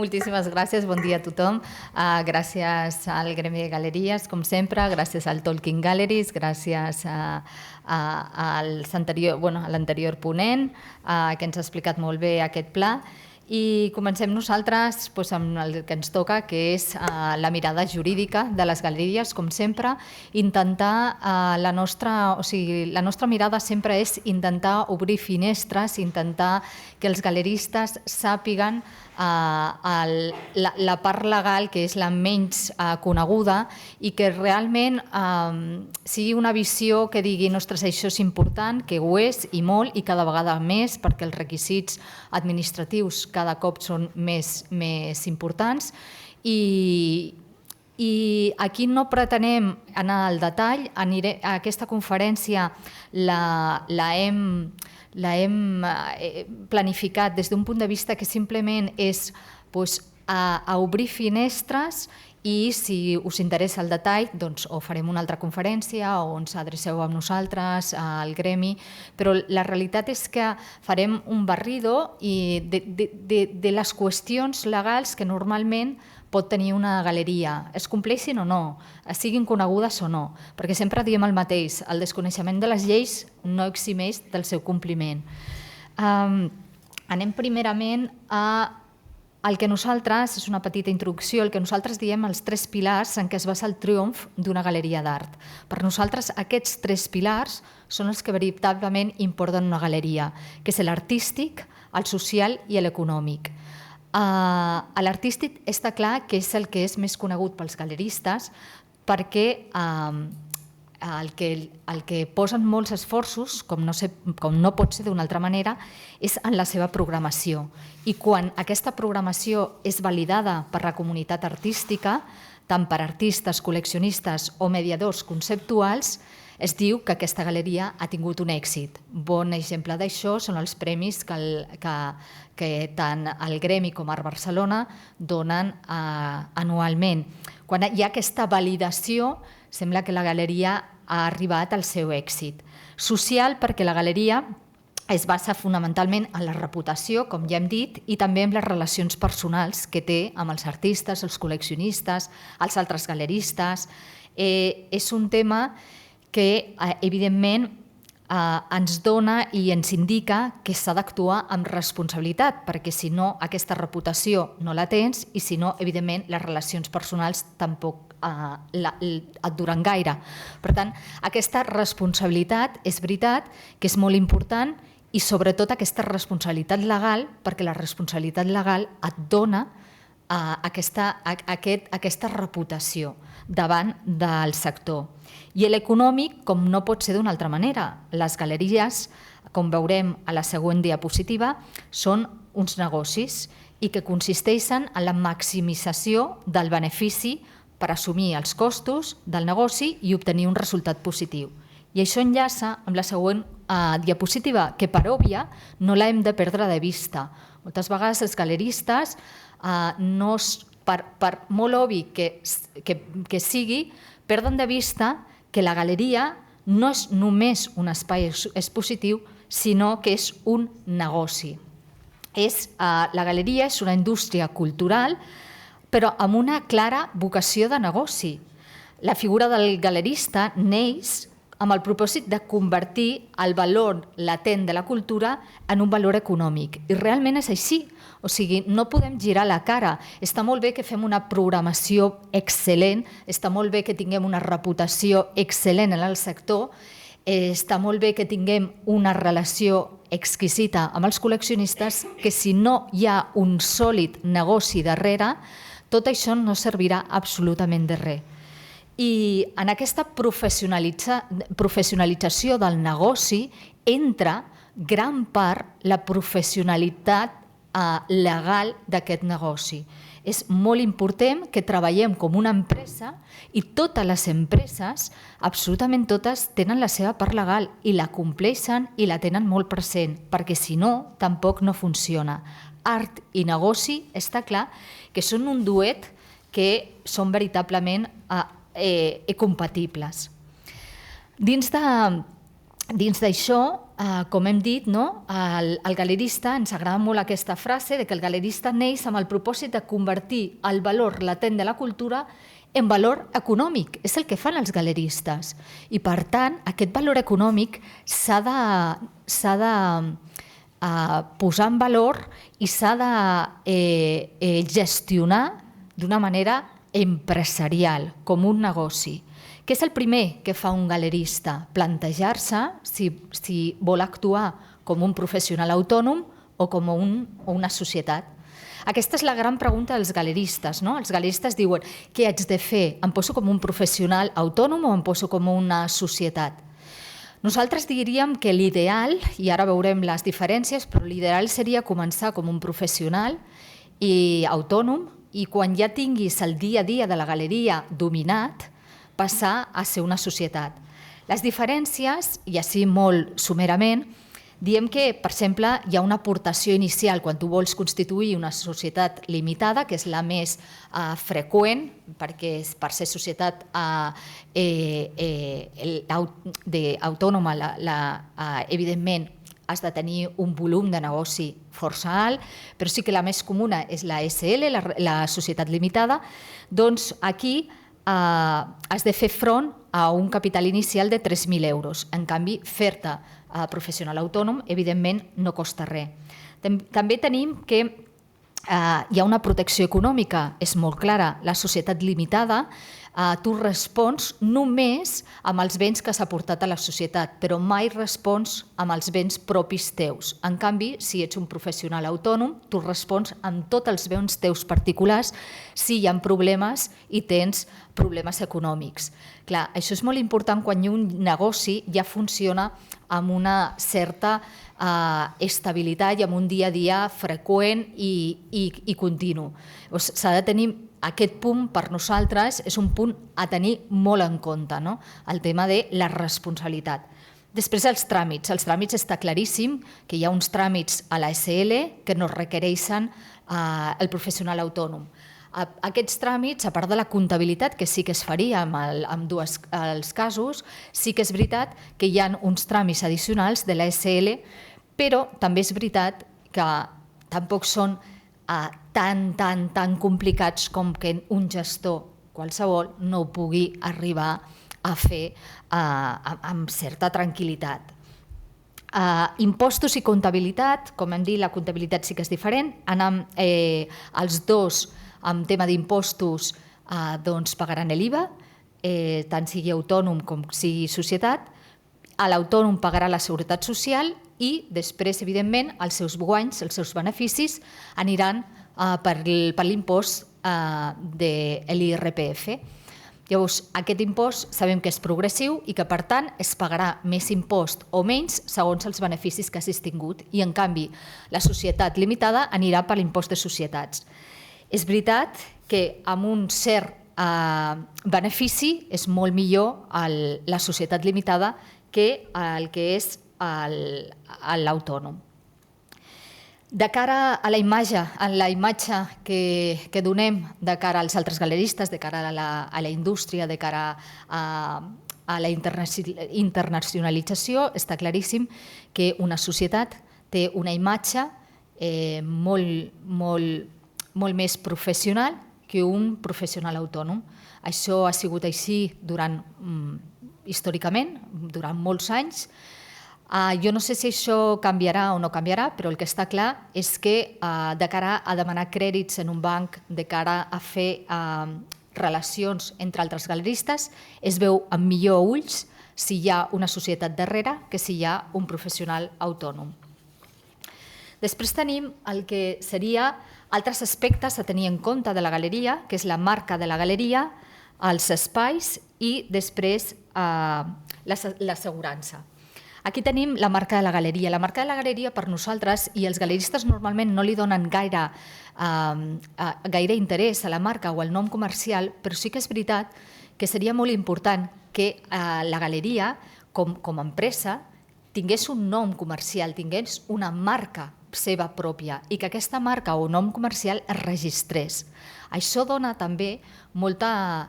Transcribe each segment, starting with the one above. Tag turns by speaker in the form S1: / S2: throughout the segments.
S1: Moltíssimes gràcies, bon dia a tothom. Gràcies al Gremi de Galeries, com sempre, gràcies al Tolkien Galleries, gràcies a l'anterior ponent, que ens ha explicat molt bé aquest pla. I comencem nosaltres amb el que ens toca, que és la mirada jurídica de les galeries, com sempre. La nostra mirada sempre és intentar obrir finestres, intentar que els galeristes sàpiguen la part legal, que és la menys coneguda, i que realment sigui una visió que digui, ostres, això és important, que ho és i molt, i cada vegada més, perquè els requisits administratius cada cop són més importants. I aquí no pretenem anar al detall. Aquesta conferència la hem planificat des d'un punt de vista que simplement és a obrir finestres, i si us interessa el detall, doncs o farem una altra conferència o ens adreceu a nosaltres, al gremi, però la realitat és que farem un barrido de les qüestions legals que normalment pot tenir una galeria, es compleixin o no, siguin conegudes o no, perquè sempre diem el mateix, el desconeixement de les lleis no eximeix del seu compliment. Anem primerament al que nosaltres, és una petita introducció, el que nosaltres diem els 3 pilars en què es basa el triomf d'una galeria d'art. Per nosaltres aquests 3 pilars són els que veritablement importen una galeria, que és l'artístic, el social i l'econòmic. L'artístic està clar que és el que és més conegut pels galeristes, perquè el que posen molts esforços, com no pot ser d'una altra manera, és en la seva programació. I quan aquesta programació és validada per la comunitat artística, tant per artistes, col·leccionistes o mediadors conceptuals, es diu que aquesta galeria ha tingut un èxit. Bon exemple d'això són els premis que tant el Gremi com Art Barcelona donen anualment. Quan hi ha aquesta validació, sembla que la galeria ha arribat al seu èxit. Social, perquè la galeria es basa fonamentalment en la reputació, com ja hem dit, i també en les relacions personals que té amb els artistes, els col·leccionistes, els altres galeristes. És un tema que, evidentment, ens dona i ens indica que s'ha d'actuar amb responsabilitat, perquè si no, aquesta reputació no la tens, i si no, evidentment, les relacions personals tampoc et duren gaire. Per tant, aquesta responsabilitat és veritat que és molt important, i sobretot aquesta responsabilitat legal, perquè la responsabilitat legal et dona aquesta reputació davant del sector. I l'econòmic, com no pot ser d'una altra manera. Les galeries, com veurem a la següent diapositiva, són uns negocis i que consisteixen en la maximització del benefici per assumir els costos del negoci i obtenir un resultat positiu. I això enllaça amb la següent diapositiva, que per òbvia no l'hem de perdre de vista. Moltes vegades els galeristes, per molt obvi que sigui, perden de vista que la galeria no és només un espai expositiu, sinó que és un negoci. La galeria és una indústria cultural, però amb una clara vocació de negoci. La figura del galerista neix amb el propòsit de convertir el valor latent de la cultura en un valor econòmic. I realment és així. O sigui, no podem girar la cara. Està molt bé que fem una programació excel·lent, està molt bé que tinguem una reputació excel·lent en el sector, està molt bé que tinguem una relació exquisita amb els col·leccionistes, que si no hi ha un sòlid negoci darrere, tot això no servirà absolutament de res. I en aquesta professionalització del negoci entra gran part la professionalitat legal d'aquest negoci. És molt important que treballem com una empresa, i totes les empreses, absolutament totes, tenen la seva part legal i la compleixen i la tenen molt present, perquè si no, tampoc no funciona. Art i negoci, està clar que són un duet que són veritablement compatibles. Dins d'això, com hem dit, el galerista, ens agrada molt aquesta frase de que el galerista neix amb el propòsit de convertir el valor latent de la cultura en valor econòmic. És el que fan els galeristes. I, per tant, aquest valor econòmic s'ha de posar en valor i s'ha de gestionar d'una manera empresarial, com un negoci. Què és el primer que fa un galerista? Plantejar-se si vol actuar com un professional autònom o com una societat. Aquesta és la gran pregunta dels galeristes. Els galeristes diuen, què haig de fer? Em poso com un professional autònom o em poso com una societat? Nosaltres diríem que l'ideal, i ara veurem les diferències, però l'ideal seria començar com un professional i autònom i quan ja tinguis el dia a dia de la galeria dominat, passar a ser una societat. Les diferències, i així molt sumerament, diem que, per exemple, hi ha una aportació inicial quan tu vols constituir una societat limitada, que és la més freqüent, perquè per ser societat autònoma, evidentment, has de tenir un volum de negoci força alt, però sí que la més comuna és la SL, la societat limitada. Doncs aquí has de fer front a un capital inicial de 3.000 euros. En canvi, fer-te professional autònom, evidentment, no costa res. També tenim que hi ha una protecció econòmica, és molt clara. La societat limitada, tu respons només amb els béns que s'ha portat a la societat, però mai respons amb els béns propis teus. En canvi, si ets un professional autònom, tu respons amb tots els béns teus particulars si hi ha problemes i tens problemes econòmics. Clar, això és molt important quan un negoci ja funciona amb una certa estabilitat i amb un dia a dia freqüent i continu. S'ha de tenir aquest punt, per nosaltres, és un punt a tenir molt en compte, el tema de la responsabilitat. Després els tràmits. Els tràmits està claríssim que hi ha uns tràmits a la SL que no requereixen el professional autònom. Aquests tràmits, a part de la comptabilitat, que sí que es faria en els casos, sí que és veritat que hi ha uns tràmits addicionals de la SL, però també és veritat que tampoc són tan complicats com que un gestor qualsevol no ho pugui arribar a fer amb certa tranquil·litat. Impostos i comptabilitat, com hem dit, la comptabilitat sí que és diferent. Els dos, en tema d'impostos, pagaran l'IVA, tant sigui autònom com sigui societat. L'autònom pagarà la seguretat social i després, evidentment, els seus guanys, els seus beneficis aniran per l'impost de l'IRPF. Llavors, aquest impost sabem que és progressiu i que, per tant, es pagarà més impost o menys segons els beneficis que hagis tingut. I, en canvi, la societat limitada anirà per l'impost de societats. És veritat que amb un cert benefici és molt millor la societat limitada que el que és l'autònom. De cara a la imatge que donem de cara als altres galeristes, de cara a la indústria, de cara a la internacionalització, està claríssim que una societat té una imatge molt més professional que un professional autònom. Això ha sigut així històricament, durant molts anys. Jo no sé si això canviarà o no canviarà, però el que està clar és que de cara a demanar crèdits en un banc, de cara a fer relacions entre altres galeristes, es veu amb millor ulls si hi ha una societat darrere que si hi ha un professional autònom. Després tenim el que seria altres aspectes a tenir en compte de la galeria, que és la marca de la galeria, els espais i després l'assegurança. Aquí tenim la marca de la galeria. La marca de la galeria per nosaltres, i els galeristes normalment no li donen gaire interès a la marca o al nom comercial, però sí que és veritat que seria molt important que la galeria, com a empresa, tingués un nom comercial, tingués una marca seva pròpia i que aquesta marca o nom comercial es registrés. Això dona també molta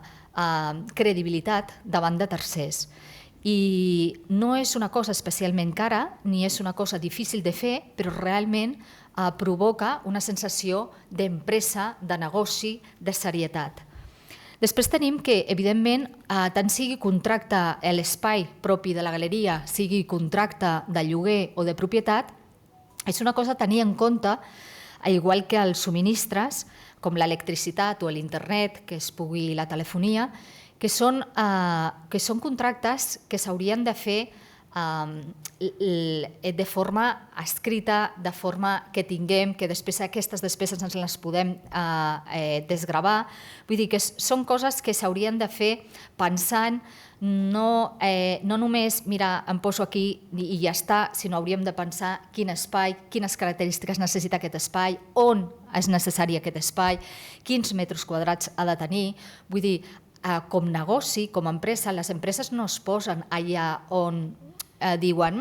S1: credibilitat davant de tercers. I no és una cosa especialment cara, ni és una cosa difícil de fer, però realment provoca una sensació d'empresa, de negoci, de serietat. Després tenim que, evidentment, tant sigui contracte l'espai propi de la galeria, sigui contracte de lloguer o de propietat, és una cosa a tenir en compte, igual que els subministres, com l'electricitat o l'internet, que es pugui la telefonia, que són contractes que s'haurien de fer de forma escrita, de forma que tinguem, que després aquestes despeses ens les podem desgravar. Vull dir que són coses que s'haurien de fer pensant no només, mira, em poso aquí i ja està, sinó hauríem de pensar quin espai, quines característiques necessita aquest espai, on és necessari aquest espai, quins metres quadrats ha de tenir. Vull dir, com negoci, com a empresa, les empreses no es posen allà on diuen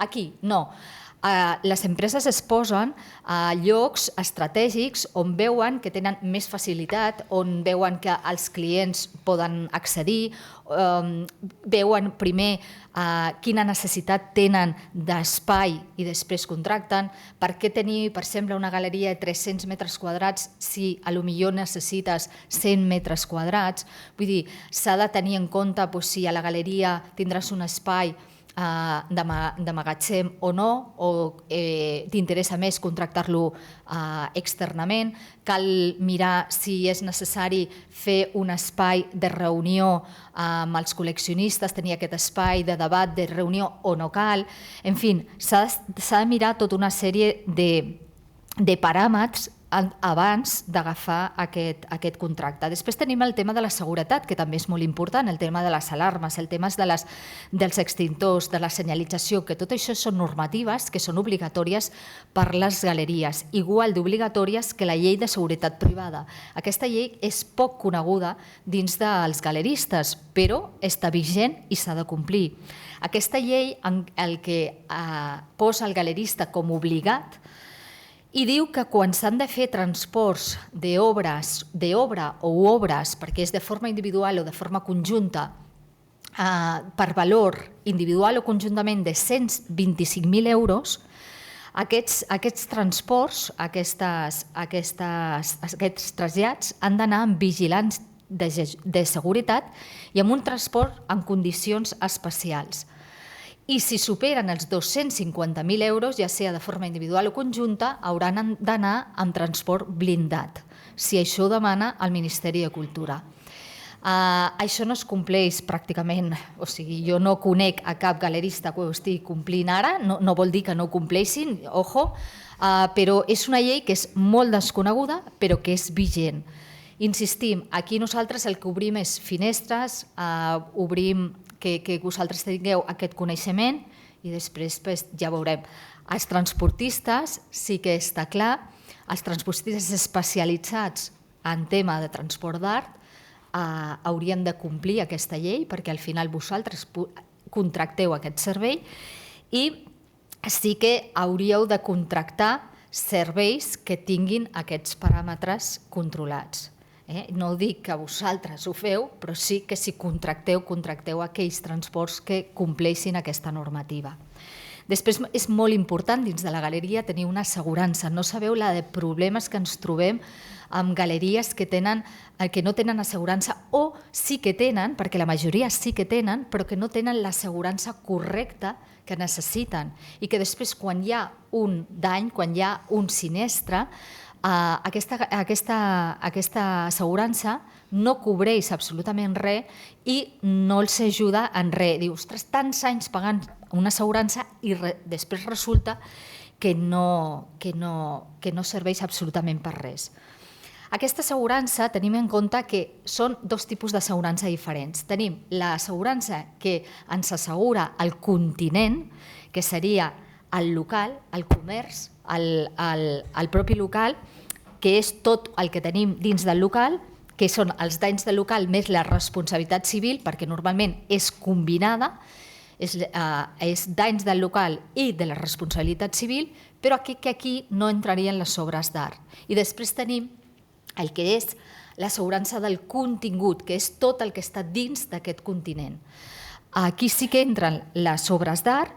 S1: aquí, no. Les empreses es posen a llocs estratègics on veuen que tenen més facilitat, on veuen que els clients poden accedir, veuen primer quina necessitat tenen d'espai i després contracten. Per què tenir, per exemple, una galeria de 300 metres quadrats si potser necessites 100 metres quadrats? Vull dir, s'ha de tenir en compte si a la galeria tindràs un espai de magatzem o no, o t'interessa més contractar-lo externament. Cal mirar si és necessari fer un espai de reunió amb els col·leccionistes, tenir aquest espai de debat, de reunió o no cal. En fi, s'ha de mirar tota una sèrie de paràmetres abans d'agafar aquest contracte. Després tenim el tema de la seguretat, que també és molt important, el tema de les alarmes, el tema dels extintors, de la senyalització, que tot això són normatives que són obligatòries per les galeries, igual d'obligatòries que la llei de seguretat privada. Aquesta llei és poc coneguda dins dels galeristes, però està vigent i s'ha de complir. Aquesta llei el que posa el galerista com obligat i diu que quan s'han de fer transports d'obra o obres, perquè és de forma individual o de forma conjunta, per valor individual o conjuntament de 125.000 euros, aquests transports, aquests trasllats han d'anar amb vigilants de seguretat i amb un transport en condicions especials. I si superen els 250.000 euros, ja sigui de forma individual o conjunta, hauran d'anar amb transport blindat, si això ho demana el Ministeri de Cultura. Això no es compleix pràcticament, o sigui, jo no conec a cap galerista que ho estigui complint ara, no vol dir que no ho compleixin, ojo, però és una llei que és molt desconeguda, però que és vigent. Insistim, aquí nosaltres el que obrim és finestres, obrim que vosaltres tingueu aquest coneixement i després ja veurem. Els transportistes sí que està clar, els transportistes especialitzats en tema de transport d'art haurien de complir aquesta llei perquè al final vosaltres contracteu aquest servei i sí que hauríeu de contractar serveis que tinguin aquests paràmetres controlats. No dic que vosaltres ho feu, però sí que si contracteu aquells transports que compleixin aquesta normativa. Després és molt important dins de la galeria tenir una assegurança. No sabeu la de problemes que ens trobem amb galeries que no tenen assegurança o sí que tenen, perquè la majoria sí que tenen, però que no tenen l'assegurança correcta que necessiten i que després quan hi ha un dany, quan hi ha un sinistre, aquesta assegurança no cobreix absolutament res i no els ajuda en res. Diu, ostres, tants anys pagant una assegurança i després resulta que no serveix absolutament per res. Aquesta assegurança tenim en compte que són dos tipus d'assegurança diferents. Tenim l'assegurança que ens assegura el continent, que seria el local, el comerç, el propi local, que és tot el que tenim dins del local, que són els danys del local més la responsabilitat civil, perquè normalment és combinada, és danys del local i de la responsabilitat civil, però aquí no entrarien les obres d'art. I després tenim el que és l'assegurança del contingut, que és tot el que està dins d'aquest continent. Aquí sí que entren les obres d'art,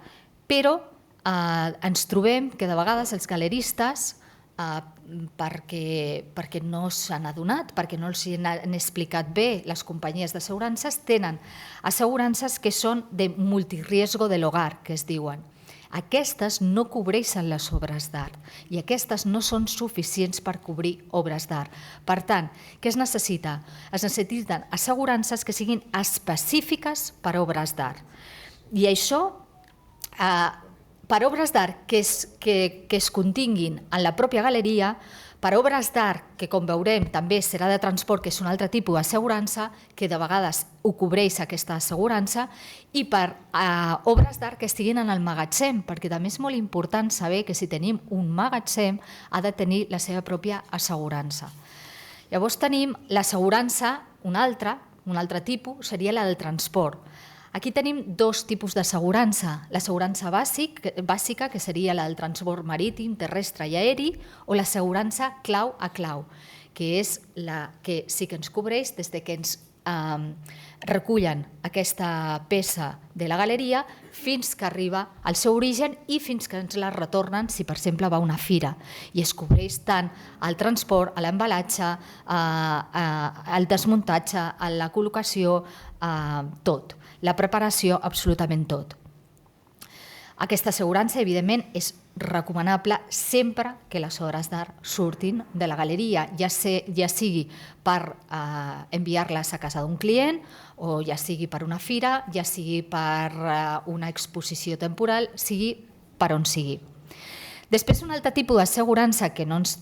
S1: però ens trobem que de vegades els galeristes, perquè no s'han adonat, perquè no els han explicat bé les companyies d'assegurances, tenen assegurances que són de multirriesgo de l'hogar, que es diuen. Aquestes no cobreixen les obres d'art i aquestes no són suficients per cobrir obres d'art. Per tant, què es necessita? Es necessiten assegurances que siguin específiques per obres d'art. I això, per obres d'art que es continguin en la pròpia galeria, per obres d'art que, com veurem, també serà de transport, que és un altre tipus d'assegurança, que de vegades ho cobreix aquesta assegurança, i per obres d'art que estiguin en el magatzem, perquè també és molt important saber que si tenim un magatzem ha de tenir la seva pròpia assegurança. Llavors tenim l'assegurança, un altre tipus, seria la del transport. Aquí tenim dos tipus d'assegurança, l'assegurança bàsica, que seria la del transport marítim, terrestre i aeri, o l'assegurança clau a clau, que és la que sí que ens cobreix des que ens recullen aquesta peça de la galeria fins que arriba al seu origen i fins que ens la retornen si, per exemple, va a una fira. I es cobreix tant el transport, l'embalatge, el desmuntatge, la col·locació, tot. La preparació, absolutament tot. Aquesta assegurança, evidentment, és recomanable sempre que les obres d'art surtin de la galeria, ja sigui per enviar-les a casa d'un client, o ja sigui per una fira, ja sigui per una exposició temporal, sigui per on sigui. Després, un altre tipus d'assegurança que no ens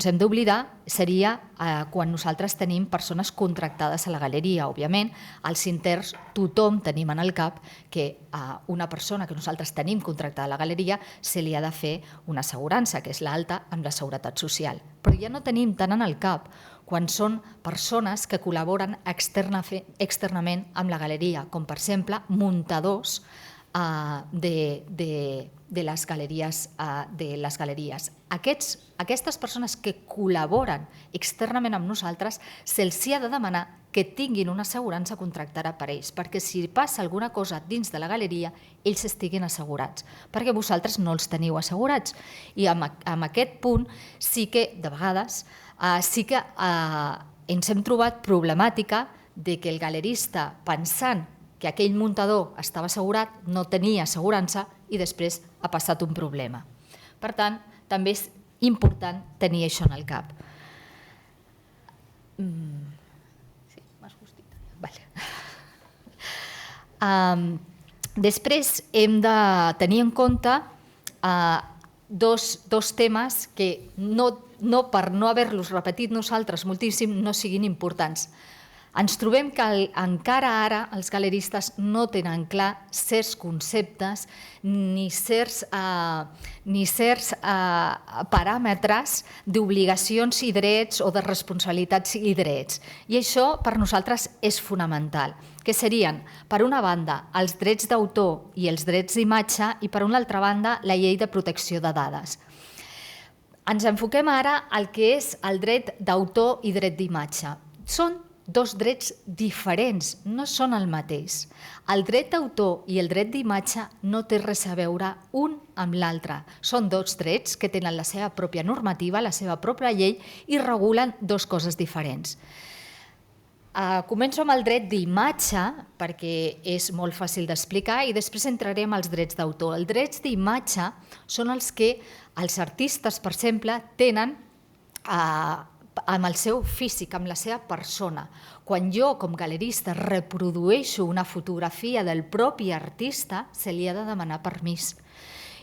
S1: hem d'oblidar seria quan nosaltres tenim persones contractades a la galeria. Òbviament, als interns tothom tenim en el cap que a una persona que nosaltres tenim contractada a la galeria se li ha de fer una assegurança, que és l'alta amb la Seguretat Social. Però ja no tenim tant en el cap quan són persones que col·laboren externament amb la galeria, com per exemple muntadors de les galeries. Aquestes persones que col·laboren externament amb nosaltres se'ls ha de demanar que tinguin una assegurança contractada per ells, perquè si passa alguna cosa dins de la galeria, ells estiguin assegurats, perquè vosaltres no els teniu assegurats. I en aquest punt sí que, de vegades, sí que ens hem trobat problemàtica de que el galerista, pensant que aquell muntador estava assegurat, no tenia assegurança i després ha passat un problema. Per tant, també és important tenir això en el cap. Sí, més justita. Vale. Després hem de tenir en compte dos temes que per no haver-los repetit nosaltres moltíssim no siguin importants. Ens trobem que encara ara els galeristes no tenen clar certs conceptes ni certs paràmetres d'obligacions i drets o de responsabilitats i drets. I això per nosaltres és fonamental, que serien, per una banda, els drets d'autor i els drets d'imatge i per una altra banda, la llei de protecció de dades. Ens enfoquem ara al que és el dret d'autor i dret d'imatge. Són dos drets diferents, no són el mateix. El dret d'autor i el dret d'imatge no té res a veure un amb l'altre. Són dos drets que tenen la seva pròpia normativa, la seva pròpia llei i regulen dues coses diferents. Començo amb el dret d'imatge perquè és molt fàcil d'explicar i després entrarem als drets d'autor. Els drets d'imatge són els que els artistes, per exemple, tenen amb el seu físic, amb la seva persona. Quan jo, com galerista, reprodueixo una fotografia del propi artista, se li ha de demanar permís.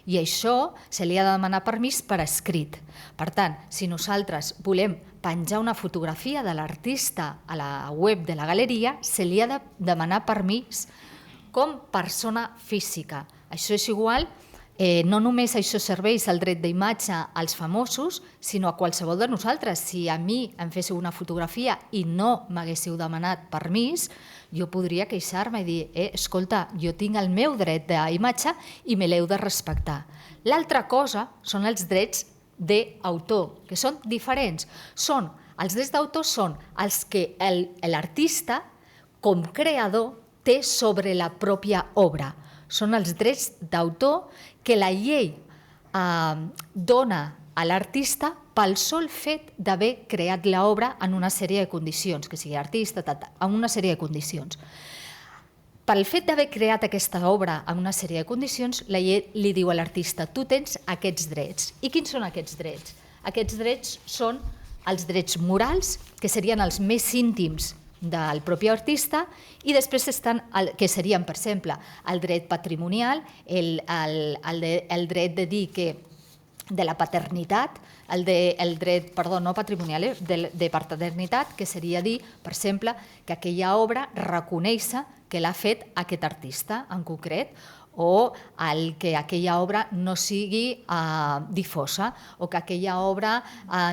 S1: I això se li ha de demanar permís per escrit. Per tant, si nosaltres volem penjar una fotografia de l'artista a la web de la galeria, se li ha de demanar permís com persona física. Això és igual. No només això serveix al dret d'imatge als famosos, sinó a qualsevol de nosaltres. Si a mi em féssiu una fotografia i no m'haguéssiu demanat permís, jo podria queixar-me i dir escolta, jo tinc el meu dret d'imatge i me l'heu de respectar. L'altra cosa són els drets d'autor, que són diferents. Els drets d'autor són els que l'artista, com creador, té sobre la pròpia obra. Són els drets d'autor que la llei dona a l'artista pel sol fet d'haver creat l'obra en una sèrie de condicions, que sigui artista, en una sèrie de condicions. Pel fet d'haver creat aquesta obra en una sèrie de condicions, la llei li diu a l'artista: tu tens aquests drets. I quins són aquests drets? Aquests drets són els drets morals, que serien els més íntims del propi artista, i després estan, que serien, per exemple, el dret patrimonial, el dret de dir que de la paternitat, el dret, perdó, no patrimonial, de paternitat, que seria dir, per exemple, que aquella obra reconèixer que l'ha fet aquest artista en concret, o el que aquella obra no sigui difosa, o que aquella obra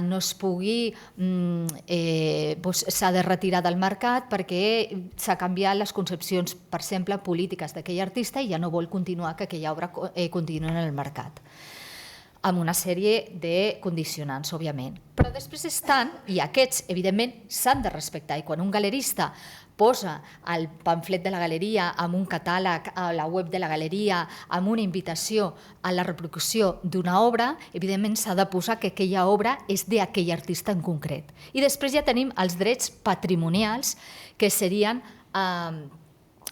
S1: no es pugui, s'ha de retirar del mercat perquè s'ha canviat les concepcions, per exemple, polítiques d'aquell artista i ja no vol continuar que aquella obra continuï en el mercat, amb una sèrie de condicionants, òbviament. Però després estan, i aquests, evidentment, s'han de respectar, i quan un galerista posa el pamflet de la galeria amb un catàleg a la web de la galeria, amb una invitació a la reproducció d'una obra, evidentment s'ha de posar que aquella obra és d'aquell artista en concret. I després ja tenim els drets patrimonials, que serien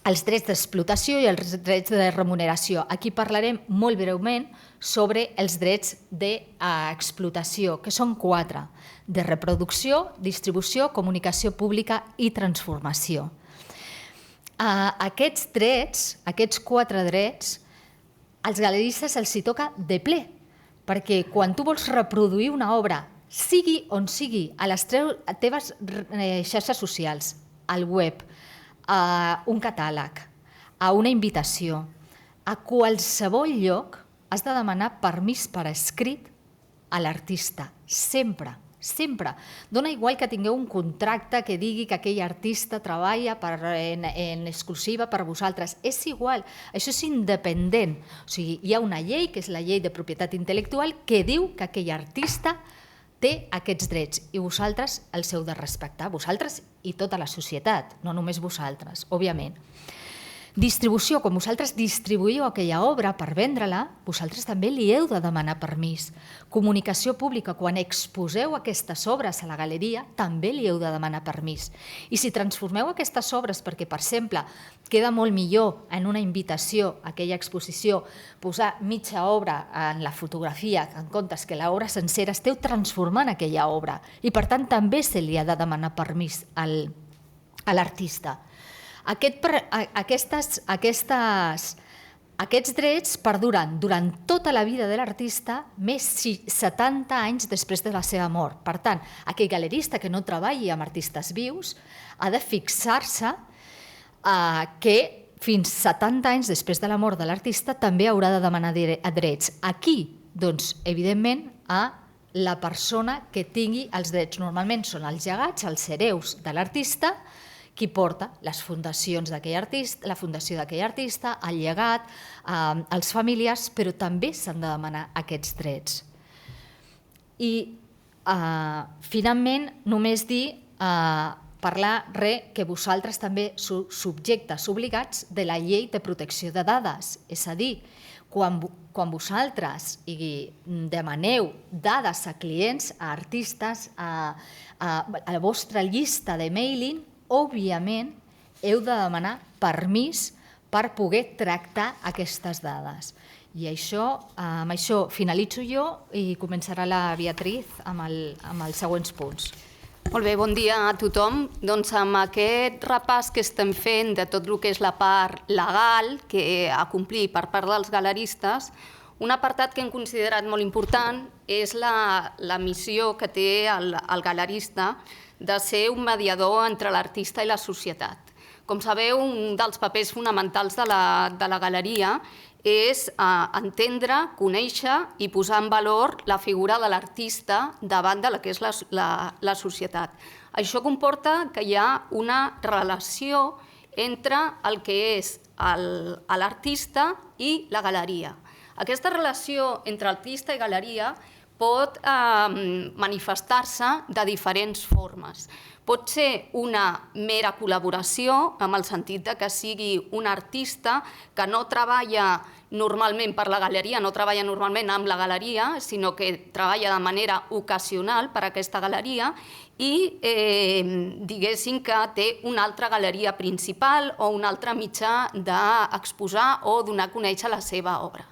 S1: els drets d'explotació i els drets de remuneració. Aquí parlarem molt breument sobre els drets d'explotació, que són 4, de reproducció, distribució, comunicació pública i transformació. Aquests drets, aquests 4 drets, als galeristes els hi toca de ple, perquè quan tu vols reproduir una obra, sigui on sigui, a les teves xarxes socials, al web, a un catàleg, a una invitació, a qualsevol lloc, has de demanar permís per escrit a l'artista, sempre, sempre. Dona igual que tingueu un contracte que digui que aquell artista treballa en exclusiva per vosaltres, és igual, això és independent. O sigui, hi ha una llei, que és la llei de propietat intel·lectual, que diu que aquell artista té aquests drets i vosaltres els heu de respectar, vosaltres i tota la societat, no només vosaltres, òbviament. Distribució, quan vosaltres distribuïu aquella obra per vendre-la, vosaltres també li heu de demanar permís. Comunicació pública, quan exposeu aquestes obres a la galeria, també li heu de demanar permís. I si transformeu aquestes obres perquè, per exemple, queda molt millor en una invitació, aquella exposició, posar mitja obra en la fotografia, en comptes que l'obra sencera, esteu transformant aquella obra i, per tant, també se li ha de demanar permís a l'artista. Aquests drets perduren durant tota la vida de l'artista, més 70 anys després de la seva mort. Per tant, aquell galerista que no treballi amb artistes vius ha de fixar-se que fins 70 anys després de la mort de l'artista també haurà de demanar drets. Aquí, doncs, evidentment, a la persona que tingui els drets. Normalment són els llegats, els hereus de l'artista, qui porta les fundacions d'aquell artista, la fundació d'aquell artista, el llegat, els familiars, però també s'han de demanar aquests drets. I, finalment, només dir, parlar que vosaltres també sou subjectes obligats de la llei de protecció de dades. És a dir, quan vosaltres demaneu dades a clients, a artistes, a la vostra llista de mailing, òbviament, heu de demanar permís per poder tractar aquestes dades. I amb això finalitzo jo i començarà la Beatriz amb els següents punts.
S2: Molt bé, bon dia a tothom. Doncs amb aquest repàs que estem fent de tot el que és la part legal que a complir per part dels galeristes, un apartat que hem considerat molt important és la missió que té el galerista de ser un mediador entre l'artista i la societat. Com sabeu, un dels papers fonamentals de la galeria és entendre, conèixer i posar en valor la figura de l'artista davant de la que és la societat. Això comporta que hi ha una relació entre el que és l'artista i la galeria. Aquesta relació entre artista i galeria pot manifestar-se de diferents formes. Pot ser una mera col·laboració, amb el sentit que sigui un artista que no treballa normalment per la galeria, no treballa normalment amb la galeria, sinó que treballa de manera ocasional per a aquesta galeria i diguéssim que té una altra galeria principal o un altre mitjà d'exposar o donar a conèixer la seva obra.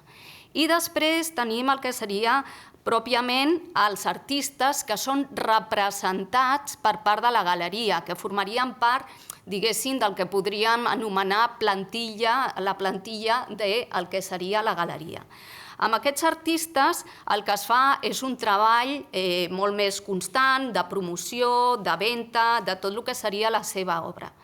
S2: I després tenim el que seria pròpiament els artistes que són representats per part de la galeria, que formarien part, diguéssim, del que podríem anomenar la plantilla del que seria la galeria. Amb aquests artistes el que es fa és un treball molt més constant de promoció, de venda, de tot el que seria la seva obra.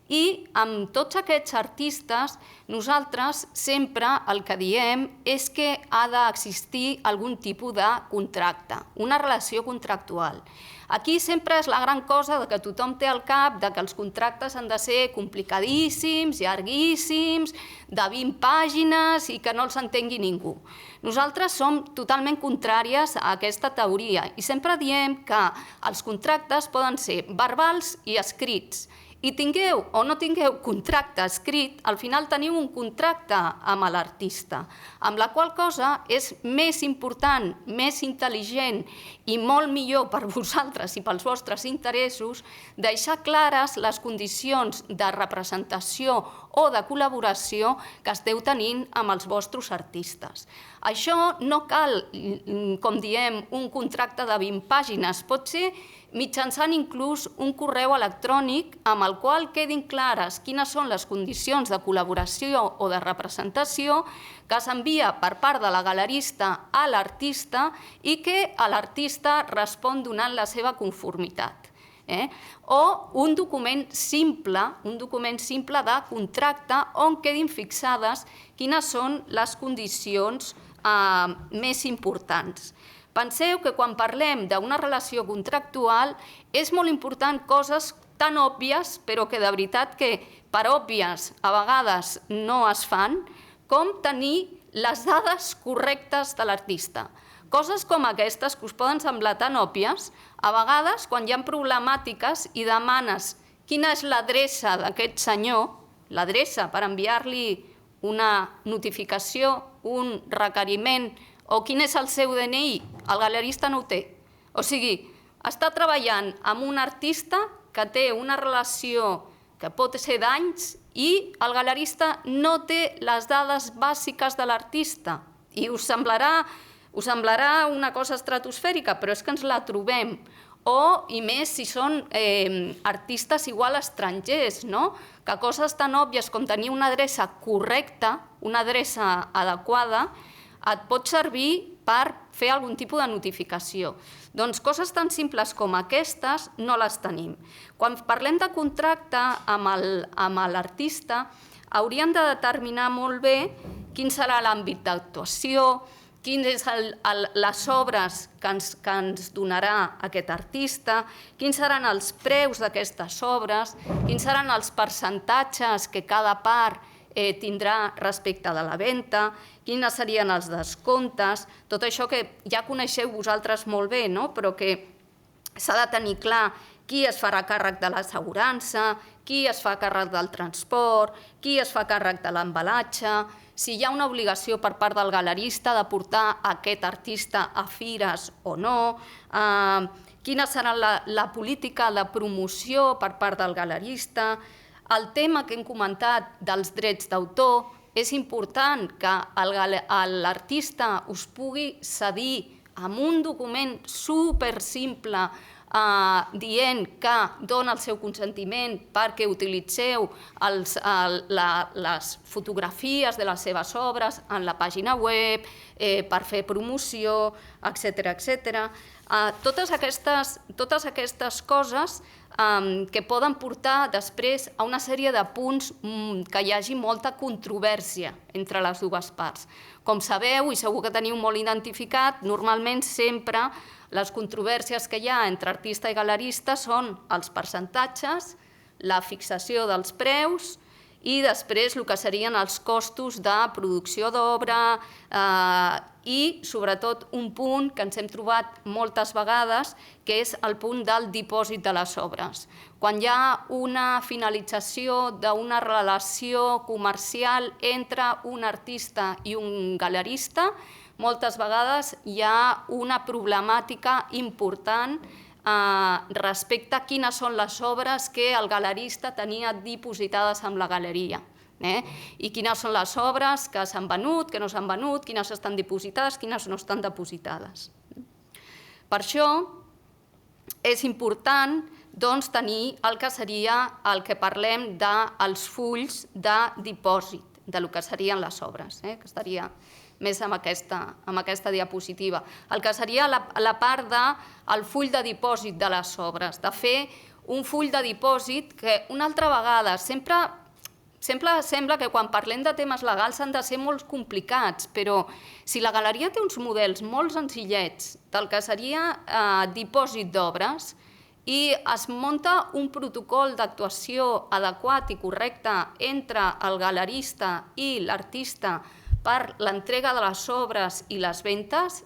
S2: I amb tots aquests artistes nosaltres sempre el que diem és que ha d'existir algun tipus de contracte, una relació contractual. Aquí sempre és la gran cosa que tothom té al cap que els contractes han de ser complicadíssims, llarguíssims, de 20 pàgines i que no els entengui ningú. Nosaltres som totalment contràries a aquesta teoria i sempre diem que els contractes poden ser verbals i escrits. I tingueu o no tingueu contracte escrit, al final teniu un contracte amb l'artista, amb la qual cosa és més important, més intel·ligent i molt millor per vosaltres i pels vostres interessos deixar clares les condicions de representació o de col·laboració que esteu tenint amb els vostres artistes. Això no cal, com diem, un contracte de 20 pàgines, pot ser mitjançant inclús un correu electrònic amb el qual quedin clares quines són les condicions de col·laboració o de representació que s'envia per part de la galerista a l'artista i que l'artista respon donant la seva conformitat. O un document simple de contracte on quedin fixades quines són les condicions més importants. Penseu que quan parlem d'una relació contractual és molt important coses tan òbvies, però que de veritat que per òbvies a vegades no es fan, com tenir les dades correctes de l'artista. Coses com aquestes que us poden semblar tan òbvies, a vegades quan hi ha problemàtiques i demanes quina és l'adreça d'aquest senyor, l'adreça per enviar-li una notificació, un requeriment, o quin és el seu DNI, el galerista no ho té. O sigui, està treballant amb un artista que té una relació que pot ser d'anys i el galerista no té les dades bàsiques de l'artista. I us semblarà una cosa estratosfèrica, però és que ens la trobem. I més si són artistes igual estrangers, que coses tan òbvies com tenir una adreça correcta, una adreça adequada, et pot servir per fer algun tipus de notificació. Doncs coses tan simples com aquestes no les tenim. Quan parlem de contracte amb l'artista, hauríem de determinar molt bé quin serà l'àmbit d'actuació, quines són les obres que ens donarà aquest artista, quins seran els preus d'aquestes obres, quins seran els percentatges que cada part tindrà respecte de la venda, quins serien els descomptes, tot això que ja coneixeu vosaltres molt bé, però que s'ha de tenir clar qui es farà càrrec de l'assegurança, qui es fa càrrec del transport, qui es fa càrrec de l'embalatge, si hi ha una obligació per part del galerista de portar aquest artista a fires o no, quina serà la política de promoció per part del galerista. El tema que hem comentat dels drets d'autor, és important que l'artista us pugui cedir amb un document supersimple dient que dona el seu consentiment perquè utilitzeu les fotografies de les seves obres en la pàgina web, per fer promoció, etc. Totes aquestes coses que poden portar després a una sèrie de punts que hi hagi molta controvèrsia entre les dues parts. Com sabeu, i segur que teniu molt identificat, normalment sempre les controvèrsies que hi ha entre artista i galerista són els percentatges, la fixació dels preus i després el que serien els costos de producció d'obra i, sobretot, un punt que ens hem trobat moltes vegades, que és el punt del dipòsit de les obres. Quan hi ha una finalització d'una relació comercial entre un artista i un galerista, moltes vegades hi ha una problemàtica important respecte a quines són les obres que el galerista tenia dipositades amb la galeria i quines són les obres que s'han venut, que no s'han venut, quines estan dipositades, quines no estan dipositades. Per això és important tenir el que seria el que parlem dels fulls de dipòsit, del que serien les obres, que estaria més amb aquesta diapositiva. El que seria la part del full de dipòsit de les obres, de fer un full de dipòsit que una altra vegada sempre sembla que quan parlem de temes legals han de ser molt complicats, però si la galeria té uns models molt senzillets del que seria dipòsit d'obres i es munta un protocol d'actuació adequat i correcte entre el galerista i l'artista per l'entrega de les obres i les ventes,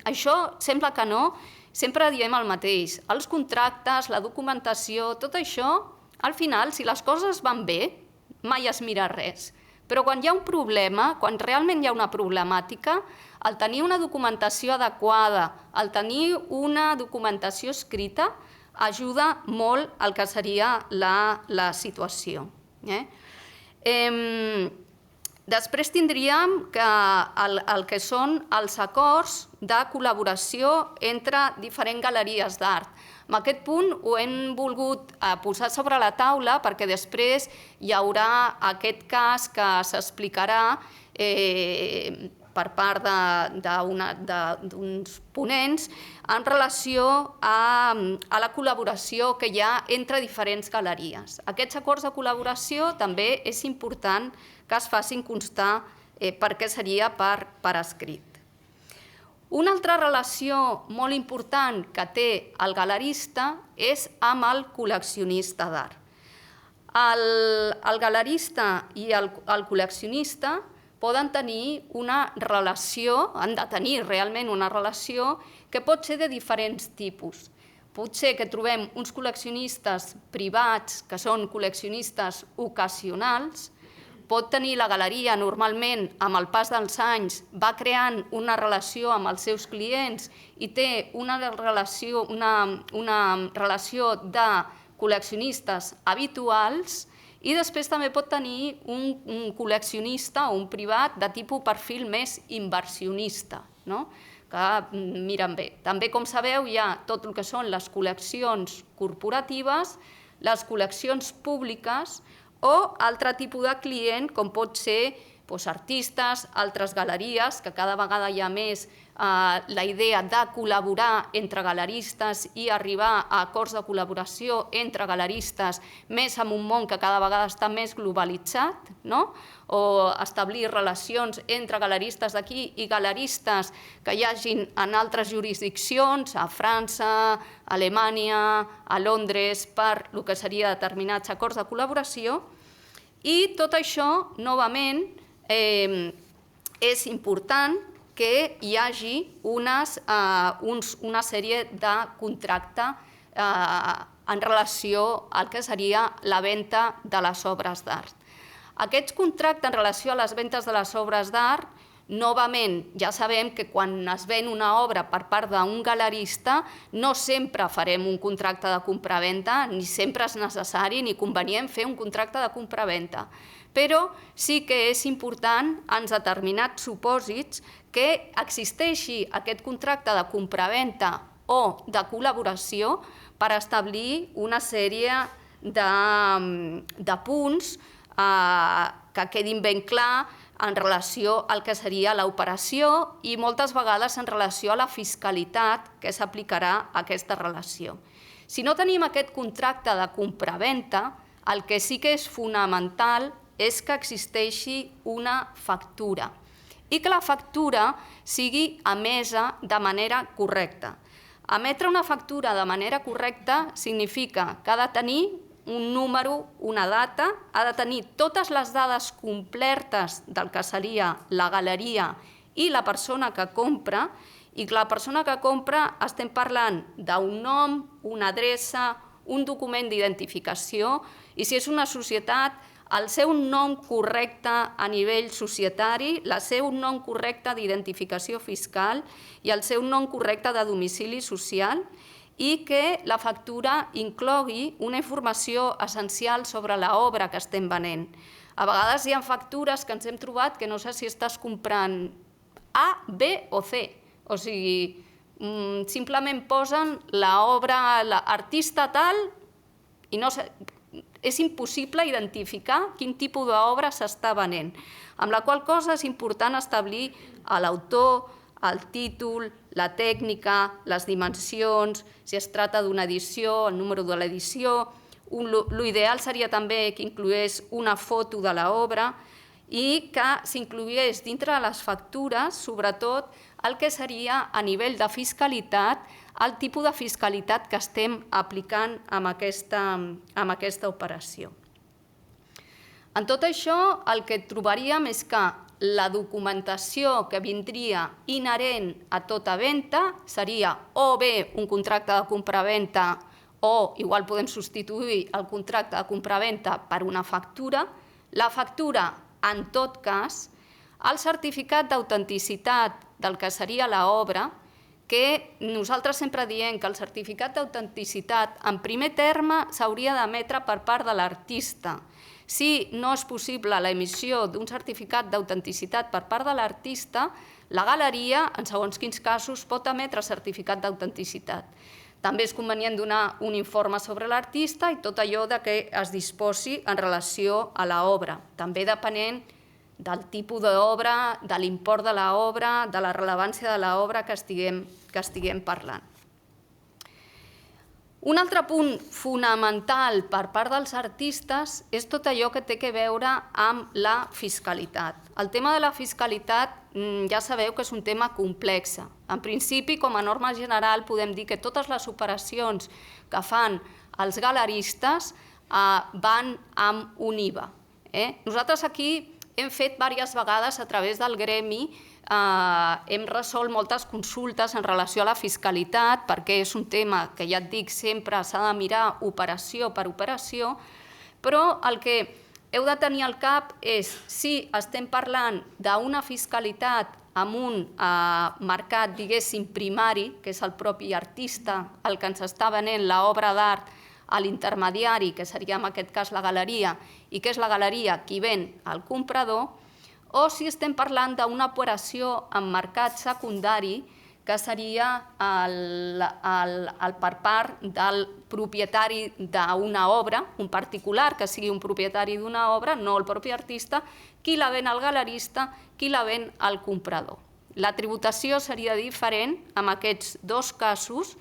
S2: això sembla que no, sempre diem el mateix. Els contractes, la documentació, tot això, al final, si les coses van bé, mai es mira res. Però quan hi ha un problema, quan realment hi ha una problemàtica, el tenir una documentació adequada, el tenir una documentació escrita, ajuda molt al que seria la situació. Després tindríem el que són els acords de col·laboració entre diferents galeries d'art. En aquest punt ho hem volgut posar sobre la taula perquè després hi haurà aquest cas que s'explicarà per part d'uns ponents en relació a la col·laboració que hi ha entre diferents galeries. Aquests acords de col·laboració també és important que es facin constar perquè seria per escrit. Una altra relació molt important que té el galerista és amb el col·leccionista d'art. El galerista i el col·leccionista poden tenir una relació, han de tenir realment una relació que pot ser de diferents tipus. Pot ser que trobem uns col·leccionistes privats que són col·leccionistes ocasionals. Pot tenir la galeria normalment, amb el pas dels anys, va creant una relació amb els seus clients i té una relació de col·leccionistes habituals i després també pot tenir un col·leccionista o un privat de tipus perfil més inversionista, que miren bé. També, com sabeu, hi ha tot el que són les col·leccions corporatives, les col·leccions públiques o altre tipus de client, com pot ser artistes, altres galeries, que cada vegada hi ha més la idea de col·laborar entre galeristes i arribar a acords de col·laboració entre galeristes, més en un món que cada vegada està més globalitzat, o establir relacions entre galeristes d'aquí i galeristes que hi hagin en altres jurisdiccions, a França, a Alemanya, a Londres, per el que seria determinats acords de col·laboració. I tot això, novament, és important que hi hagi una sèrie de contracte en relació al que seria la venda de les obres d'art. Aquests contractes en relació a les vendes de les obres d'art, novament, ja sabem que quan es ven una obra per part d'un galerista no sempre farem un contracte de compra-venda, ni sempre és necessari ni convenient fer un contracte de compra-venda. Però sí que és important en determinats supòsits que existeixi aquest contracte de compra-venda o de col·laboració per establir una sèrie de punts que quedin ben clar en relació al que seria l'operació i moltes vegades en relació a la fiscalitat que s'aplicarà a aquesta relació. Si no tenim aquest contracte de compra-venda, el que sí que és fonamental és que existeixi una factura i que la factura sigui emesa de manera correcta. Emetre una factura de manera correcta significa que ha de tenir un número, una data, ha de tenir totes les dades completes del que seria la galeria i la persona que compra, i la persona que compra estem parlant d'un nom, una adreça, un document d'identificació, i si és una societat, el seu nom correcte a nivell societari, el seu nom correcte d'identificació fiscal i el seu nom correcte de domicili social, i que la factura inclogui una informació essencial sobre l'obra que estem venent. A vegades hi ha factures que ens hem trobat que no sé si estàs comprant A, B o C. O sigui, simplement posen l'obra, l'artista tal, i no sé, és impossible identificar quin tipus d'obra s'està venent. Amb la qual cosa és important establir l'autor, el títol, la tècnica, les dimensions, si es tracta d'una edició, el número de l'edició. L'ideal seria també que inclogués una foto de l'obra i que s'inclogués dintre de les factures, sobretot, el que seria a nivell de fiscalitat, el tipus de fiscalitat que estem aplicant amb aquesta operació. En tot això, el que trobaríem és que la documentació que vindria inherent a tota venda seria o bé un contracte de compra-venda o igual podem substituir el contracte de compra-venda per una factura. La factura, en tot cas, el certificat d'autenticitat del que seria l'obra, que nosaltres sempre diem que el certificat d'autenticitat en primer terme s'hauria d'emetre per part de l'artista. Si no és possible l'emissió d'un certificat d'autenticitat per part de l'artista, la galeria, en segons quins casos, pot emetre certificat d'autenticitat. També és convenient donar un informe sobre l'artista i tot allò que es disposi en relació a l'obra, també depenent del tipus d'obra, de l'import de l'obra, de la rellevància de l'obra que estiguem parlant. Un altre punt fonamental per part dels artistes és tot allò que té a veure amb la fiscalitat. El tema de la fiscalitat ja sabeu que és un tema complex. En principi, com a norma general, podem dir que totes les operacions que fan els galeristes van amb un IVA. Nosaltres aquí hem fet diverses vegades a través del gremi, hem resolt moltes consultes en relació a la fiscalitat, perquè és un tema que ja et dic sempre s'ha de mirar operació per operació, però el que heu de tenir al cap és si estem parlant d'una fiscalitat amb un mercat, diguéssim, primari, que és el propi artista, el que ens està venent l'obra d'art a l'intermediari, que seria en aquest cas la galeria, i que és la galeria qui ven al comprador, o si estem parlant d'una operació en mercat secundari, que seria per part del propietari d'una obra, un particular que sigui un propietari d'una obra, no el propi artista, qui la ven al galerista, qui la ven al comprador. La tributació seria diferent en aquests dos casos,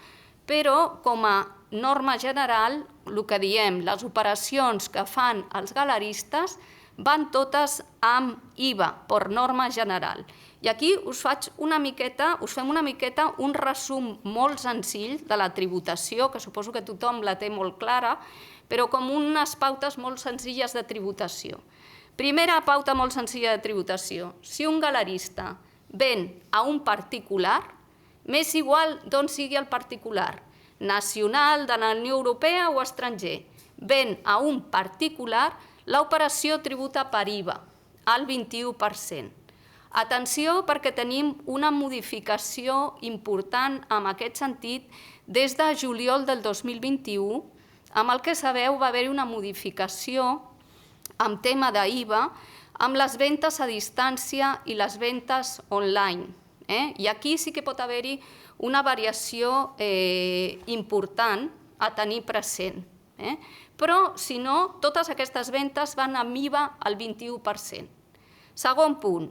S2: però com a norma general, el que diem, les operacions que fan els galeristes van totes amb IVA, per norma general. I aquí us fem una miqueta un resum molt senzill de la tributació, que suposo que tothom la té molt clara, però com unes pautes molt senzilles de tributació. Primera pauta molt senzilla de tributació. Si un galerista ven a un particular, m'és igual d'on sigui el particular, nacional, de la Unió Europea o estranger, ven a un particular, l'operació tributa per IVA, al 21%. Atenció perquè tenim una modificació important en aquest sentit des de juliol del 2021, amb el que sabeu va haver-hi una modificació en tema d'IVA amb les ventes a distància i les ventes online. I aquí sí que pot haver-hi una variació important a tenir present. Però, si no, totes aquestes ventes van amb IVA al 21%. Segon punt,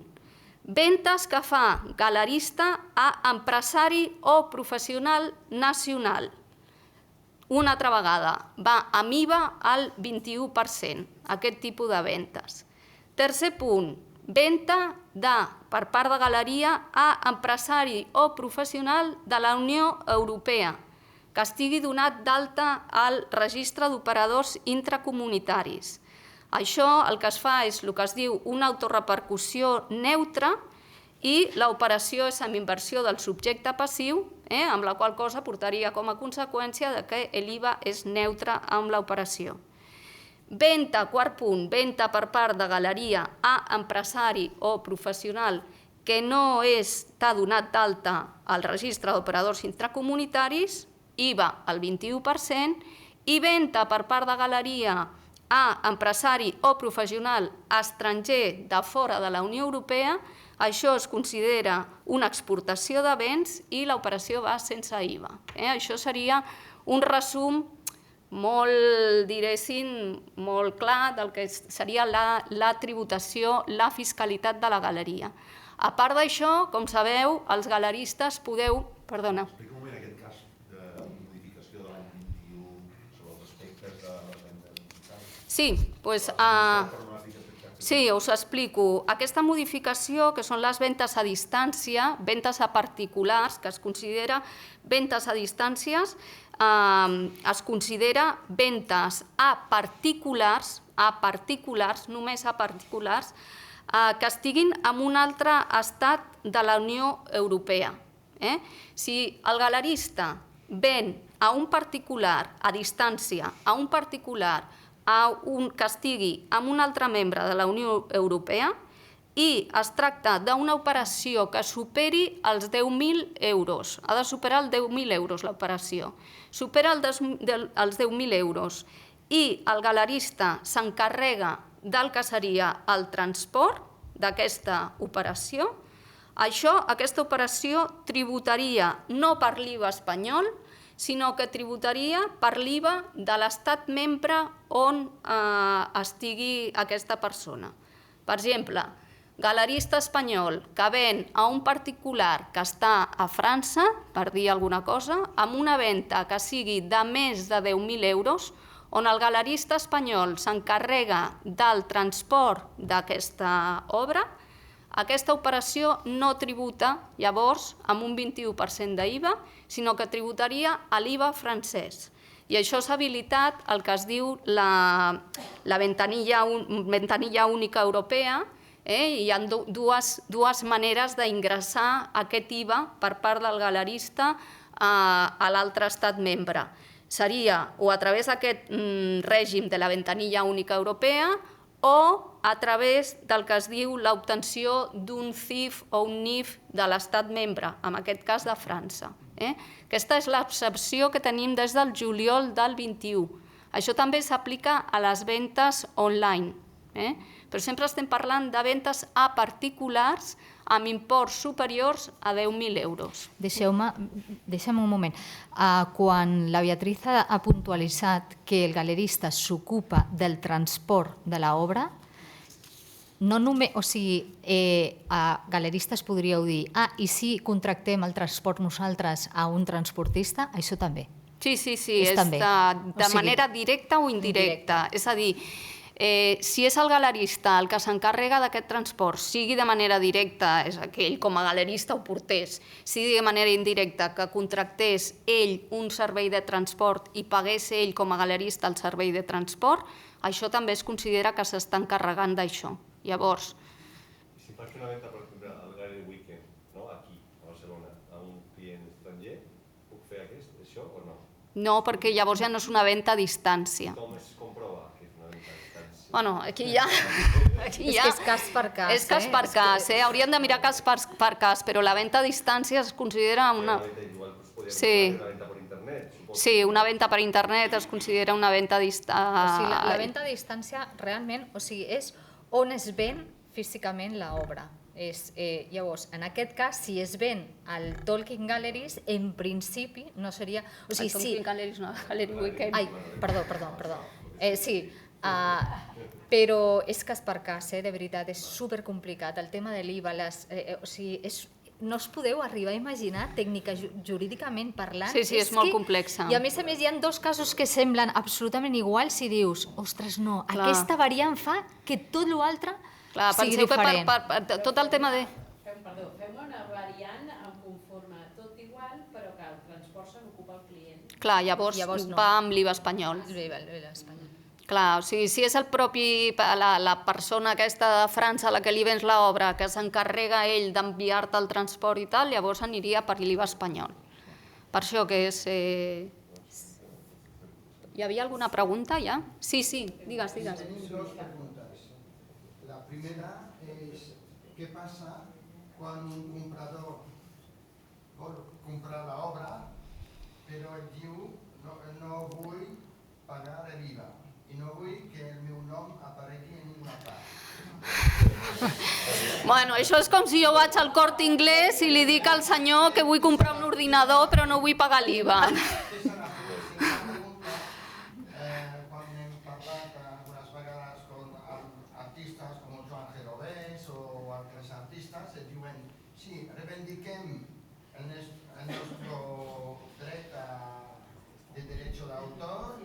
S2: ventes que fa galerista a empresari o professional nacional. Una altra vegada, va amb IVA al 21%, aquest tipus de ventes. Tercer punt, venda per part de galeria a empresari o professional de la Unió Europea. que estigui donat d'alta al registre d'operadors intracomunitaris. Això el que es fa és el que es diu una autorrepercussió neutra i l'operació és amb inversió del subjecte passiu, amb la qual cosa portaria com a conseqüència que l'IVA és neutre amb l'operació. Venda, quart punt, venda per part de galeria a empresari o professional que no està donat d'alta al registre d'operadors intracomunitaris, IVA al 21%, i venda per part de galeria a empresari o professional estranger de fora de la Unió Europea, això es considera una exportació de béns i l'operació va sense IVA. Això seria un resum molt, diguéssim, molt clar del que seria la tributació, la fiscalitat de la galeria. A part d'això, com sabeu, els galeristes podeu... Perdona.
S3: Explica un moment aquest cas de modificació de l'any 21 sobre els aspectes de les vendes digitals.
S2: Sí, us explico. Aquesta modificació, que són les vendes a distància, vendes a particulars, que es considera vendes a distàncies, es considera vendes a particulars, només a particulars, que estiguin en un altre estat de la Unió Europea. Si el galerista ven a un particular a distància, a un particular que estigui en un altre membre de la Unió Europea i es tracta d'una operació que superi els 10.000 euros, ha de superar els 10.000 euros l'operació, supera els 10.000 euros i el galerista s'encarrega del que seria el transport d'aquesta operació, aquesta operació tributaria no per l'IVA espanyol, sinó que tributaria per l'IVA de l'estat membre on estigui aquesta persona. Per exemple, galerista espanyol que ven a un particular que està a França, per dir alguna cosa, amb una venda que sigui de més de 10.000 euros, on el galerista espanyol s'encarrega del transport d'aquesta obra, aquesta operació no tributa, llavors, amb un 21% d'IVA, sinó que tributaria a l'IVA francès. I això és habilitat el que es diu la ventanilla única europea. Hi ha dues maneres d'ingressar aquest IVA per part del galerista a l'altre estat membre. Seria o a través d'aquest règim de la ventanilla única europea o a través del que es diu l'obtenció d'un CIF o un NIF de l'estat membre, en aquest cas de França. Aquesta és l'excepció que tenim des del juliol del 21. Això també s'aplica a les vendes online, però sempre estem parlant de vendes a particulars amb imports superiors a 10.000 euros.
S1: Deixa'm un moment. Quan la Beatriz ha puntualitzat que el galerista s'ocupa del transport de l'obra, no només, o sigui, a galeristes podríeu dir, i si contractem el transport nosaltres a un transportista, això també.
S2: Sí, és de manera directa o indirecta. És a dir, si és el galerista el que s'encarrega d'aquest transport, sigui de manera directa, és aquell com a galerista ho portés, sigui de manera indirecta que contractés ell un servei de transport i pagués ell com a galerista el servei de transport, això també es considera que s'està encarregant d'això. Llavors...
S3: Si faig una venda, per exemple, al Gallery Weekend, aquí, a Barcelona, a un client estranger, puc fer això o no?
S2: No, perquè llavors ja no és una venda a distància.
S3: Com es comprova que és una venda a distància?
S2: Bueno, aquí ja...
S1: És que és cas per cas.
S2: És cas per cas, hauríem de mirar cas per cas, però la venda a distància es considera una...
S3: Sí. Una venda per internet, suposo.
S2: Sí, una venda per internet es considera una venda a distància.
S1: La venda a distància realment, o sigui, és on es ven físicament l'obra. Llavors, en aquest cas, si es ven al Tolkien Galleries, en principi no seria...
S2: El Tolkien Galleries, no, Gallery Weekend.
S1: Ai, perdó. Sí, però és cas per cas, de veritat, és supercomplicat. El tema de l'IVA, o sigui, no us podeu arribar a imaginar jurídicament parlant.
S2: Sí, és molt complexa.
S1: I a més, hi ha dos casos que semblen absolutament iguals i dius, ostres, no, aquesta variant fa que tot l'altre sigui diferent.
S2: Penseu que tot el tema de...
S4: Fem una variant conforme tot igual, però que el transport se n'ocupa el client.
S2: Clar, llavors
S1: no.
S2: va amb l'IVA espanyol. Clar, o sigui, si és el propi, la persona aquesta de França a la que li vens l'obra, que s'encarrega ell d'enviar-te el transport i tal, llavors aniria per l'IVA espanyol. Per això que és... Hi havia alguna pregunta ja? Sí, digues.
S4: Tenim dues preguntes. La primera és què passa quan un comprador vol comprar l'obra però ell diu no vull pagar l'IVA i no vull que el meu nom aparegui en ninguna part.
S2: Bueno, això és com si jo vaig al Corte Inglés i li dic al senyor que vull comprar un ordinador però no vull pagar l'IVA.
S4: Quan hem parlat algunes vegades amb artistes com Joan Genovés o altres artistes, et diuen sí, reivindiquem el nostre dret de derecho d'autor,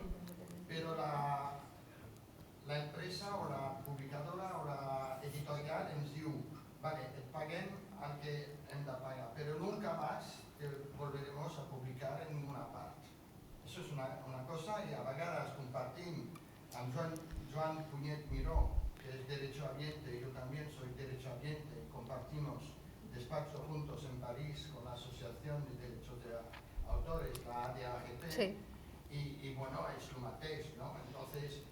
S4: però la empresa o la publicadora o la editorial ens diu vale, et paguem el que hem de pagar, però nunca más te volveremos a publicar en ninguna parte. Eso es una cosa que a vegades compartim amb Joan Punyet Miró, que es derechohabiente, y yo también soy derechohabiente, compartimos despacho juntos en París con la Asociación de Derechos de Autores, la ADAGP,
S2: Sí.
S4: y bueno, es lo mateix, ¿no? Entonces,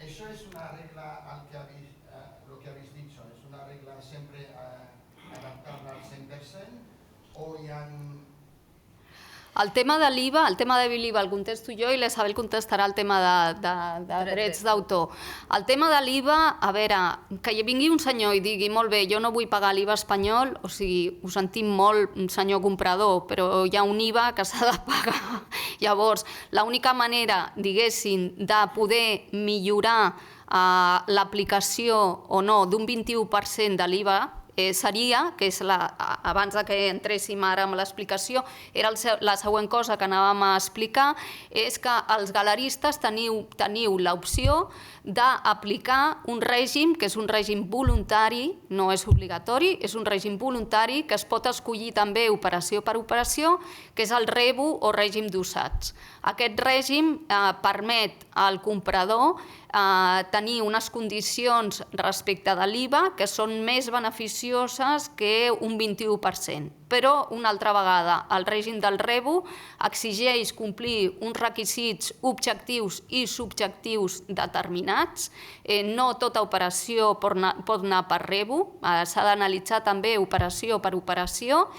S4: eso es una regla al que lo que habéis dicho, es una regla siempre adaptarla al 100% o hi ha...
S2: El tema de l'IVA, el contesto jo i l'Isabel contestarà el tema de drets d'autor. El tema de l'IVA, a veure, que hi vingui un senyor i digui molt bé, jo no vull pagar l'IVA espanyol, o sigui, ho sentim molt, senyor comprador, però hi ha un IVA que s'ha de pagar. Llavors, l'única manera, diguéssim, de poder millorar l'aplicació o no d'un 21% de l'IVA seria, que és abans que entréssim ara amb l'explicació, era la següent cosa que anàvem a explicar, és que els galeristes teniu l'opció d'aplicar un règim, que és un règim voluntari, no és obligatori, és un règim voluntari que es pot escollir també operació per operació, que és el REBU o règim d'usats. Aquest règim permet al comprador tenir unes condicions respecte de l'IVA que són més beneficioses que un 21%. Però, una altra vegada, el règim del REBU exigeix complir uns requisits objectius i subjectius determinats. No tota operació pot anar per REBU, s'ha d'analitzar també operació per operació,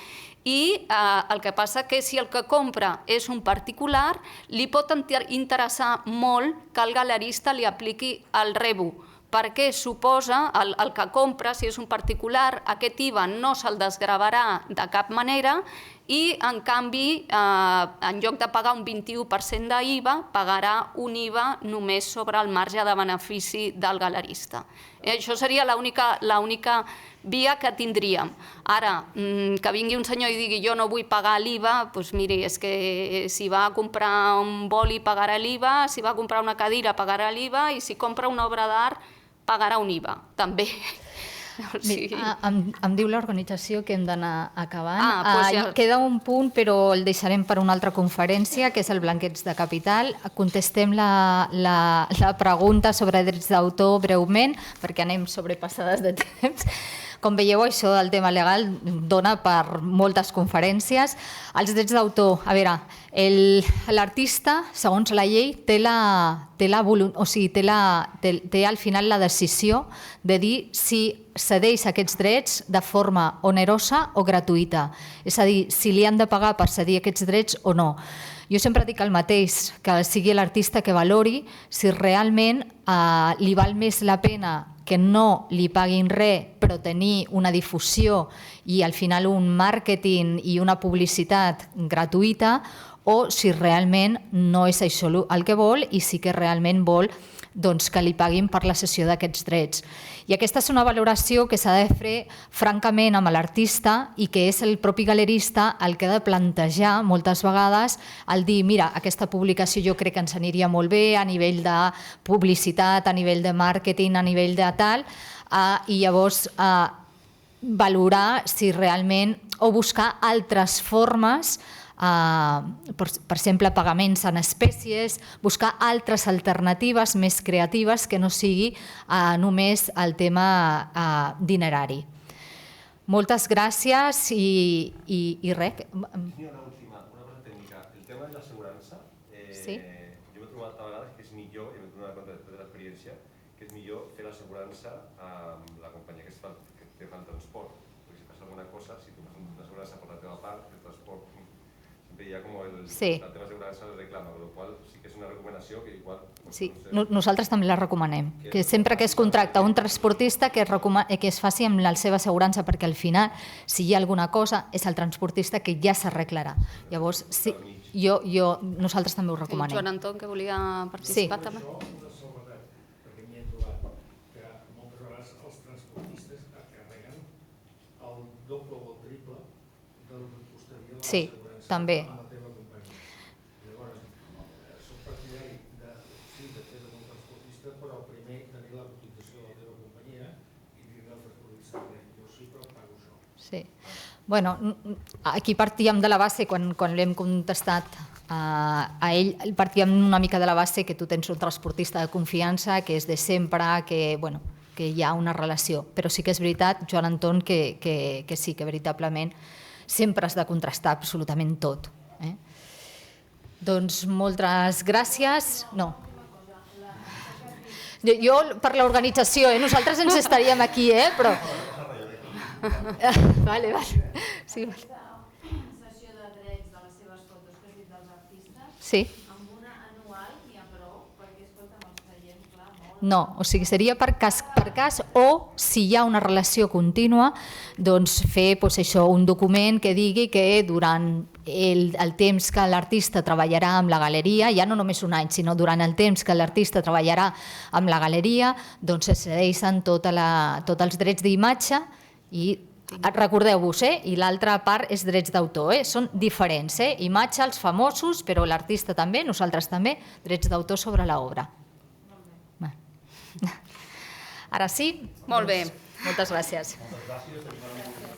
S2: i el que passa que si el que compra és un particular, li pot interessar molt que el galerista li apliqui el REBU, perquè suposa, el que compra, si és un particular, aquest IVA no se'l desgravarà de cap manera i, en canvi, en lloc de pagar un 21% d'IVA, pagarà un IVA només sobre el marge de benefici del galerista. Això seria l'única via que tindríem. Ara, que vingui un senyor i digui jo no vull pagar l'IVA, doncs miri, és que si va a comprar un boli pagarà l'IVA, si va a comprar una cadira pagarà l'IVA i si compra una obra d'art pagarà un IVA, també.
S1: Em diu l'organització que hem d'anar acabant.
S2: Ja.
S1: Queda un punt, però el deixarem per una altra conferència, que és el blanqueig de capital. Contestem la pregunta sobre drets d'autor breument, perquè anem sobrepassades de temps. Com veieu, això del tema legal dona per moltes conferències. Els drets d'autor, a veure, l'artista, segons la llei, té al final la decisió de dir si cedeix aquests drets de forma onerosa o gratuïta. És a dir, si li han de pagar per cedir aquests drets o no. Jo sempre dic el mateix, que sigui l'artista que valori si realment li val més la pena que no li paguin res, però tenir una difusió i al final un màrqueting i una publicitat gratuïta, o si realment no és això el que vol i sí que realment vol que li paguin per la cessió d'aquests drets. I aquesta és una valoració que s'ha de fer francament amb l'artista i que és el propi galerista el que ha de plantejar moltes vegades el dir, mira, aquesta publicació jo crec que ens aniria molt bé a nivell de publicitat, a nivell de màrqueting, a nivell de tal, i llavors valorar si realment, o buscar altres formes per exemple, pagaments en espècies, buscar altres alternatives més creatives que no sigui només el tema dinerari. Moltes gràcies i res.
S3: Una cosa tècnica. El tema de l'assegurança,
S1: Sí.
S3: jo m'he trobat a vegades que és millor, i m'he donat compte després de l'experiència, que és millor fer l'assegurança amb la companyia que té el transport. Perquè si passa alguna cosa, si tu fas una assegurança per la teva part, el transport, sempre hi ha com la teva assegurança el reclama, amb la qual sí que és una recomanació que igual...
S1: Sí, nosaltres també la recomanem, que sempre que es contracta un transportista que es faci amb la seva assegurança, perquè al final, si hi ha alguna cosa, és el transportista que ja s'arreglarà. Llavors, sí, nosaltres també ho recomanem.
S2: Joan Anton, que volia participar també.
S5: Una seguretat, perquè m'hi he trobat que moltes vegades els transportistes et carreguen el doble o el triple del que costaria l'assegurança
S1: també.
S5: a la teva companyia. Llavors, soc partidari de fer-ho amb el transportista, però primer tenir la cotització de la teva companyia i dir-li al transportista que jo sí, però pago això.
S1: Sí. Bueno, aquí partíem de la base, quan l'hem contestat a ell, partíem una mica de la base que tu tens un transportista de confiança, que és de sempre, que hi ha una relació. Però sí que és veritat, Joan Anton, que sí, que veritablement sempre has de contrastar absolutament tot. Doncs moltes gràcies. No. Jo per l'organització, nosaltres ens estaríem aquí, però... Vale. Sí.
S6: Sessió de drets de les seves fotos que has dit dels artistes,
S1: Sí.
S6: amb una anual n'hi ha prou, perquè escolta, els clients, clar, molt.
S1: No, o sigui, seria per cas o si hi ha una relació contínua, doncs fer un document que digui que durant el temps que l'artista treballarà amb la galeria, ja no només un any, sinó durant el temps que l'artista treballarà amb la galeria, doncs es cedeixen tots els drets d'imatge i recordeu-vos, i l'altra part és drets d'autor, són diferents, imatge els famosos, però l'artista també, nosaltres també, drets d'autor sobre l'obra. Ara sí?
S2: Molt bé.
S1: Moltes gràcies.
S3: Moltes gràcies.